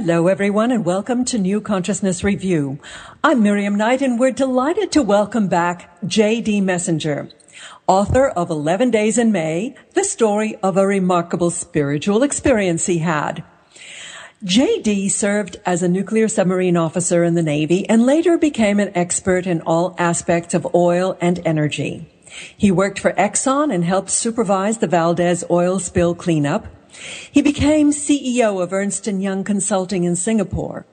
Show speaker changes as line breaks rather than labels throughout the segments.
Hello, everyone, and welcome to New Consciousness Review. I'm Miriam Knight, and we're delighted to welcome back J.D. Messenger, author of 11 Days in May, the story of a remarkable spiritual experience he had. J.D. served as a nuclear submarine officer in the Navy and later became an expert in all aspects of oil and energy. He worked for Exxon and helped supervise the Valdez oil spill cleanup. He became CEO of Ernst & Young Consulting in Singapore.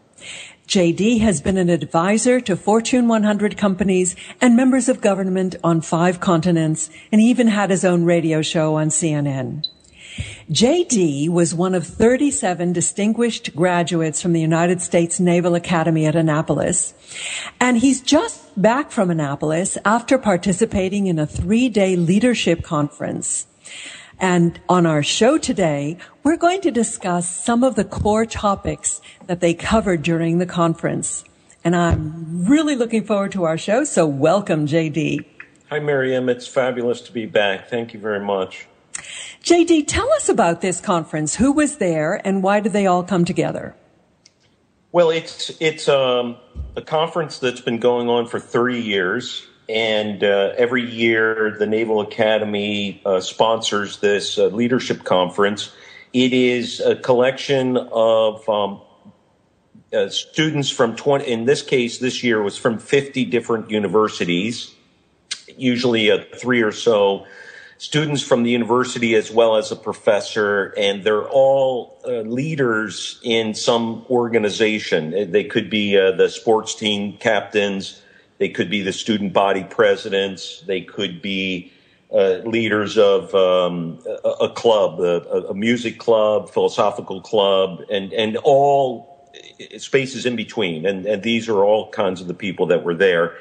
J.D. has been an advisor to Fortune 100 companies and members of government on 5 continents, and he even had his own radio show on CNN. J.D. was one of 37 distinguished graduates from the United States Naval Academy at Annapolis, and he's just back from Annapolis after participating in a 3-day leadership conference. And on our show today, we're going to discuss some of the core topics that they covered during the conference. And I'm really looking forward to our show, so welcome, J.D.
Hi, Miriam. It's fabulous to be back. Thank you very much.
J.D., tell us about this conference. Who was there, and why did they all come together?
Well, it's a conference that's been going on for 30 years. And every year, the Naval Academy sponsors this leadership conference. It is a collection of students from 20, in this case, this year was from 50 different universities, usually 3 or so students from the university as well as a professor, and they're all leaders in some organization. They could be the sports team captains. They could be the student body presidents. They could be leaders of a club, a music club, philosophical club, and all spaces in between. And these are all kinds of the people that were there.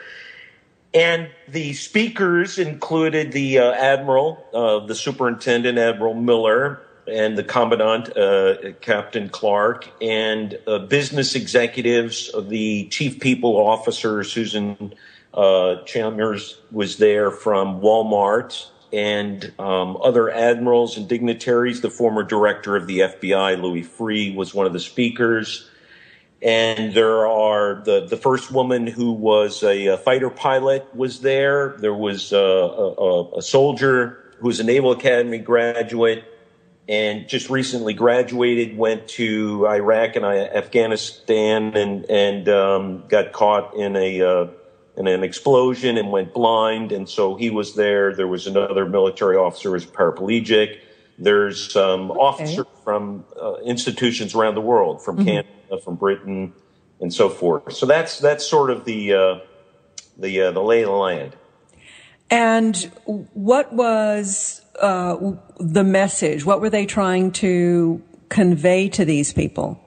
And the speakers included the admiral, the superintendent, Admiral Miller, and the commandant, Captain Clark, and business executives, the chief people officer, Susan Chalmers, was there from Walmart, and other admirals and dignitaries. The former director of the FBI, Louis Freeh, was one of the speakers. And there are the first woman who was a fighter pilot was there. There was a soldier who was a Naval Academy graduate and just recently graduated, went to Iraq and Afghanistan and got caught in an explosion and went blind. And so he was there. There was another military officer who was paraplegic. There's officers from institutions around the world, from Canada, from Britain, and so forth. So that's sort of the lay of the land.
And what was the message? What were they trying to convey to these people?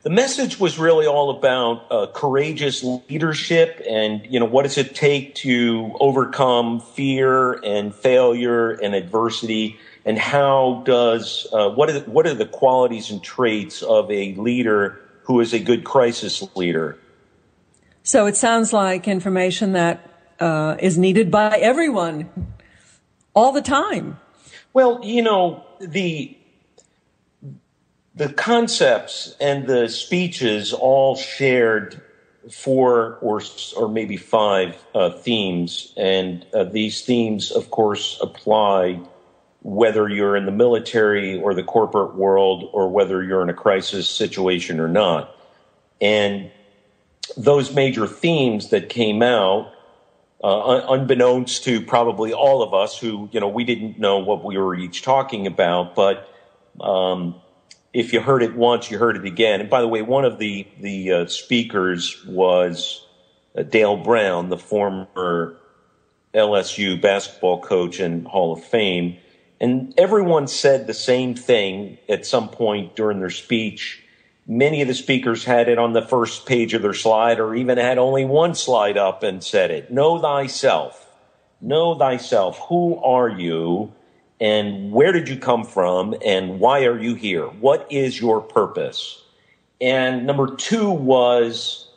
The message was really all about courageous leadership and, what does it take to overcome fear and failure and adversity, and how does what are the qualities and traits of a leader who is a good crisis leader?
So it sounds like information that is needed by everyone all the time.
Well, the concepts and the speeches all shared 4 or maybe 5 themes, and these themes, of course, apply whether you're in the military or the corporate world or whether you're in a crisis situation or not. And those major themes that came out, unbeknownst to probably all of us who, we didn't know what we were each talking about, but if you heard it once, you heard it again. And by the way, one of the speakers was Dale Brown, the former LSU basketball coach and Hall of Fame. And everyone said the same thing at some point during their speech. Many of the speakers had it on the first page of their slide, or even had only one slide up and said it. Know thyself. Know thyself. Who are you? And where did you come from? And why are you here? What is your purpose? And number 2 was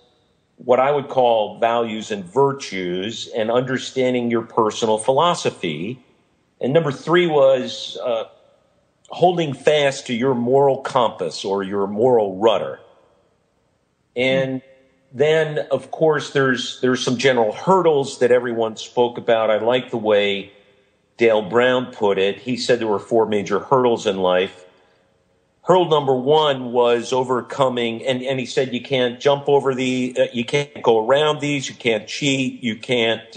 what I would call values and virtues and understanding your personal philosophy. And number 3 was holding fast to your moral compass or your moral rudder. And then, of course, there's some general hurdles that everyone spoke about. I like the way Dale Brown put it. He said there were 4 major hurdles in life. Hurdle number 1 was overcoming, and he said you can't jump over you can't go around these, you can't cheat, you can't,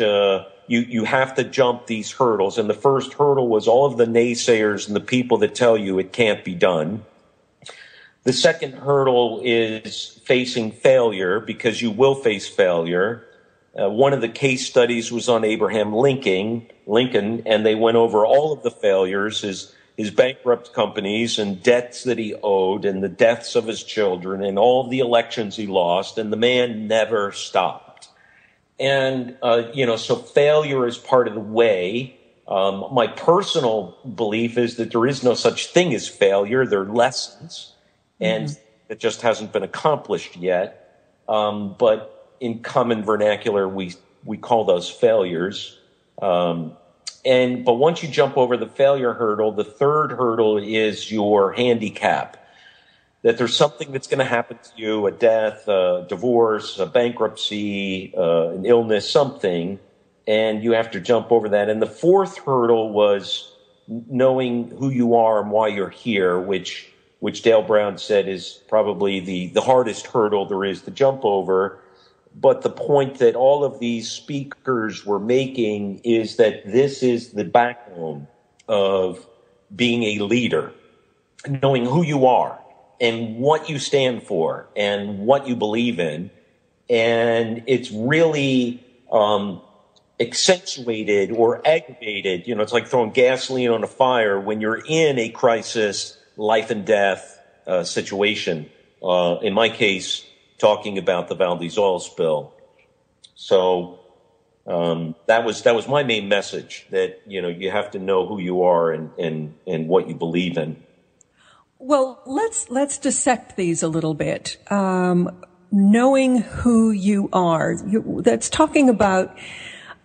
you have to jump these hurdles. And the first hurdle was all of the naysayers and the people that tell you it can't be done. The second hurdle is facing failure, because you will face failure. One of the case studies was on Abraham Lincoln, and they went over all of the failures, his bankrupt companies and debts that he owed and the deaths of his children and all of the elections he lost, and the man never stopped. And, so failure is part of the way. My personal belief is that there is no such thing as failure. There are lessons, and it just hasn't been accomplished yet. But in common vernacular, we call those failures. But once you jump over the failure hurdle, the third hurdle is your handicap. That there's something that's going to happen to you, a death, a divorce, a bankruptcy, an illness, something, and you have to jump over that. And the fourth hurdle was knowing who you are and why you're here, which Dale Brown said is probably the hardest hurdle there is to jump over. But the point that all of these speakers were making is that this is the backbone of being a leader, knowing who you are and what you stand for and what you believe in. And it's really accentuated or aggravated. It's like throwing gasoline on a fire when you're in a crisis, life and death situation. In my case, talking about the Valdez oil spill. So that was my main message, that you have to know who you are and what you believe in.
Well, let's dissect these a little bit. Knowing who you are, that's talking about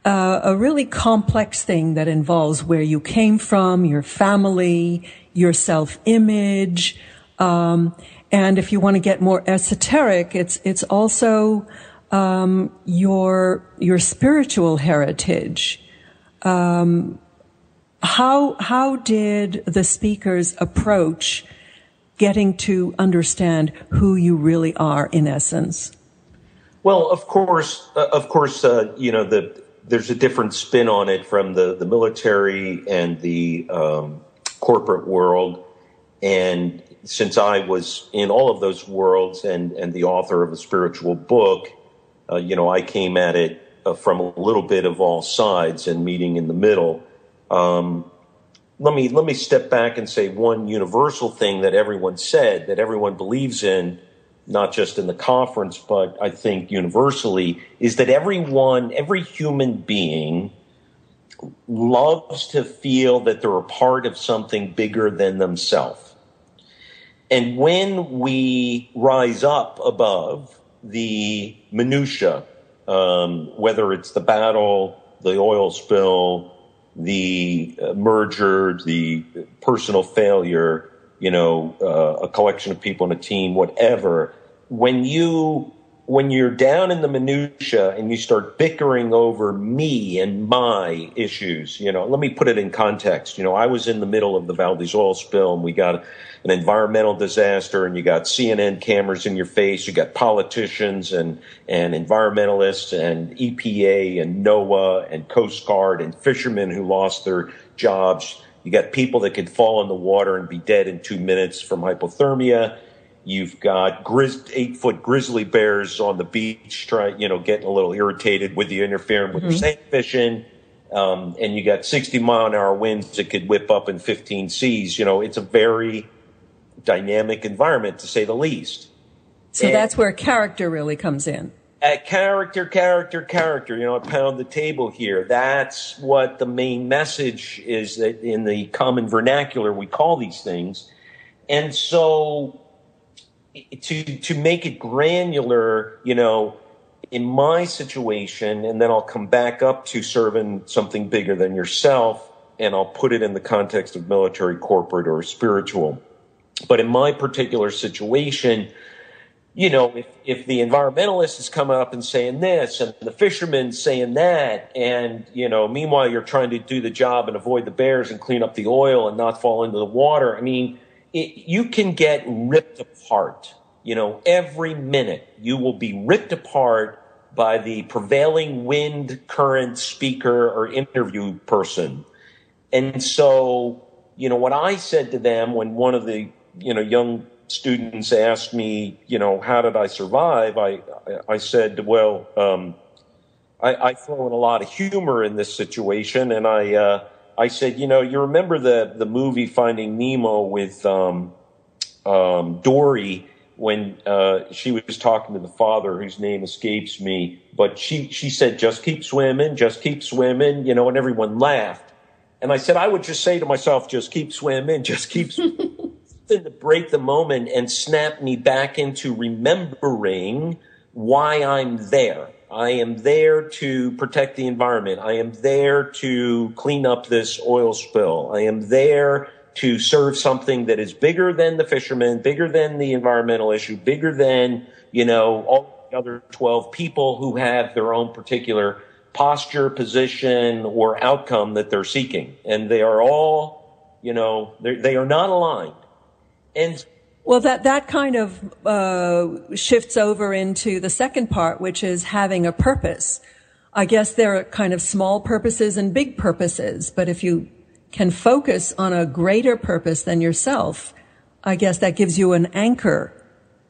a really complex thing that involves where you came from, your family, your self-image, and if you want to get more esoteric, it's also your spiritual heritage. How did the speakers approach getting to understand who you really are in essence?
Well, of course, there's a different spin on it from the military and the corporate world. And since I was in all of those worlds and the author of a spiritual book, I came at it from a little bit of all sides and meeting in the middle. Let me step back and say one universal thing that everyone said, that everyone believes in, not just in the conference, but I think universally, is that every human being loves to feel that they're a part of something bigger than themselves. And when we rise up above the minutia, whether it's the battle, the oil spill, the merger, the personal failure, a collection of people in a team, whatever, when you're down in the minutia and you start bickering over me and my issues, let me put it in context. I was in the middle of the Valdez oil spill, and we got an environmental disaster, and you got CNN cameras in your face, you got politicians and environmentalists and EPA and NOAA and Coast Guard and fishermen who lost their jobs. You got people that could fall in the water and be dead in 2 minutes from hypothermia. You've got 8-foot grizzly bears on the beach, getting a little irritated with you, interfering with your sand fishing. And you got 60-mile-an-hour winds that could whip up in 15 Cs. It's a very dynamic environment, to say the least.
So that's where character really comes in.
Character. I pound the table here. That's what the main message is, that in the common vernacular we call these things. And so to make it granular, in my situation, and then I'll come back up to serving something bigger than yourself, and I'll put it in the context of military, corporate, or spiritual. But in my particular situation, you know, if the environmentalist is coming up and saying this and the fisherman saying that, and, you know, meanwhile you're trying to do the job and avoid the bears and clean up the oil and not fall into the water, I mean, you can get ripped apart. You know, every minute you will be ripped apart by the prevailing wind, current, speaker, or interview person. And so, you know, what I said to them when one of the, you know, young students asked me, you know, how did I survive? I said, well, I throw in a lot of humor in this situation. And I said, you know, you remember the movie Finding Nemo with Dory, when she was talking to the father, whose name escapes me, but she said, just keep swimming, you know, and everyone laughed. And I said, I would just say to myself, just keep swimming, just keep swimming. To break the moment and snap me back into remembering why I'm there. I am there to protect the environment. I am there to clean up this oil spill. I am there to serve something that is bigger than the fishermen, bigger than the environmental issue, bigger than, you know, all the other 12 people who have their own particular posture, position, or outcome that they're seeking. And they are all, you know, they are not aligned. And
well, that kind of shifts over into the second part, which is having a purpose. I guess there are kind of small purposes and big purposes, but if you can focus on a greater purpose than yourself, I guess that gives you an anchor.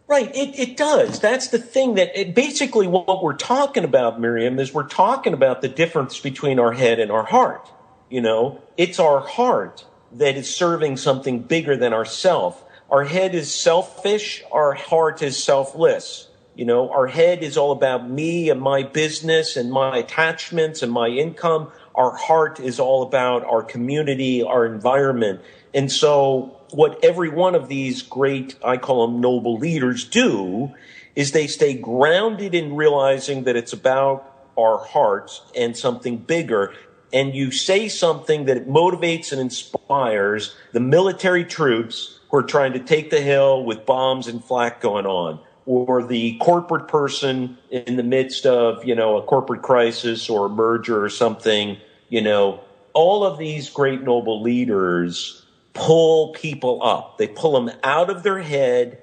Right, it does. That's the thing basically what we're talking about, Miriam, is we're talking about the difference between our head and our heart. You know, it's our heart that is serving something bigger than ourself. Our head is selfish. Our heart is selfless. You know, our head is all about me and my business and my attachments and my income. Our heart is all about our community, our environment. And so what every one of these great, I call them noble leaders, do is they stay grounded in realizing that it's about our hearts and something bigger. And you say something that motivates and inspires the military troops who are trying to take the hill with bombs and flak going on, or the corporate person in the midst of, you know, a corporate crisis or a merger or something. You know, all of these great noble leaders pull people up. They pull them out of their head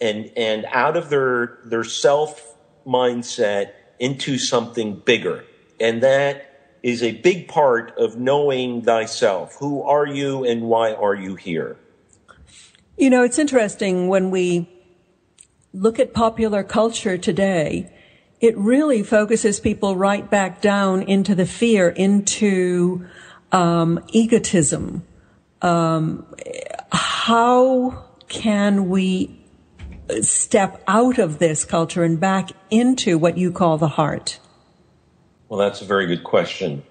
and out of their self mindset into something bigger. And that is a big part of knowing thyself. Who are you and why are you here?
You know, it's interesting when we look at popular culture today, it really focuses people right back down into the fear, into egotism. How can we step out of this culture and back into what you call the heart?
Well, that's a very good question.